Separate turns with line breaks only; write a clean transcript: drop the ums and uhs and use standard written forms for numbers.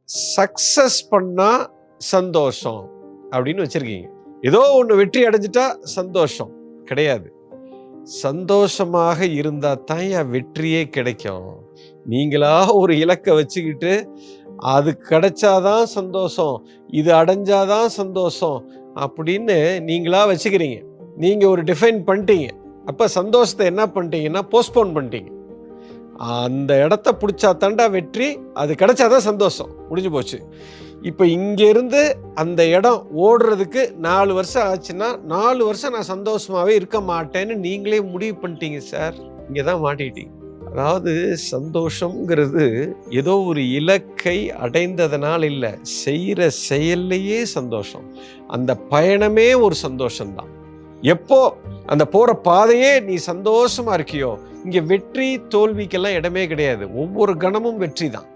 Success பண்ணா சந்தோஷம் அப்படின்னு வச்சிருக்கீங்க. ஏதோ ஒன்று வெற்றி அடைஞ்சிட்டா சந்தோஷம் கிடையாது. சந்தோஷமாக இருந்தா தான் என் வெற்றியே கிடைக்கும். நீங்களா ஒரு இலக்கை வச்சுக்கிட்டு அது கிடைச்சாதான் சந்தோஷம், இது அடைஞ்சாதான் சந்தோஷம் அப்படின்னு நீங்களா வச்சுக்கிறீங்க. நீங்க ஒரு டிஃபைன் பண்ணிட்டீங்க. அப்ப சந்தோஷத்தை என்ன பண்ணிட்டீங்கன்னா போஸ்ட்போன் பண்ணிட்டீங்க. அந்த இடத்த பிடிச்சா தாண்டா வெற்றி, அது கிடைச்சாதான் சந்தோஷம், முடிஞ்சு போச்சு. இப்போ இங்கேருந்து அந்த இடம் ஓடுறதுக்கு 4 வருஷம் ஆச்சுன்னா 4 வருஷம் நான் சந்தோஷமாகவே இருக்க மாட்டேன்னு நீங்களே முடிவு பண்ணிட்டீங்க சார். இங்கே தான் மாட்டிக்கிட்டீங்க. அதாவது சந்தோஷங்கிறது ஏதோ ஒரு இலக்கை அடைந்ததனால் இல்லை, செய்கிற செயல்லையே சந்தோஷம். அந்த பயணமே ஒரு சந்தோஷம்தான். எப்போ அந்த போகிற பாதையே நீ சந்தோஷமா இருக்கியோ, இங்கே வெற்றி தோல்விக்கெல்லாம் இடமே கிடையாது. ஒவ்வொரு கணமும் வெற்றி தான்.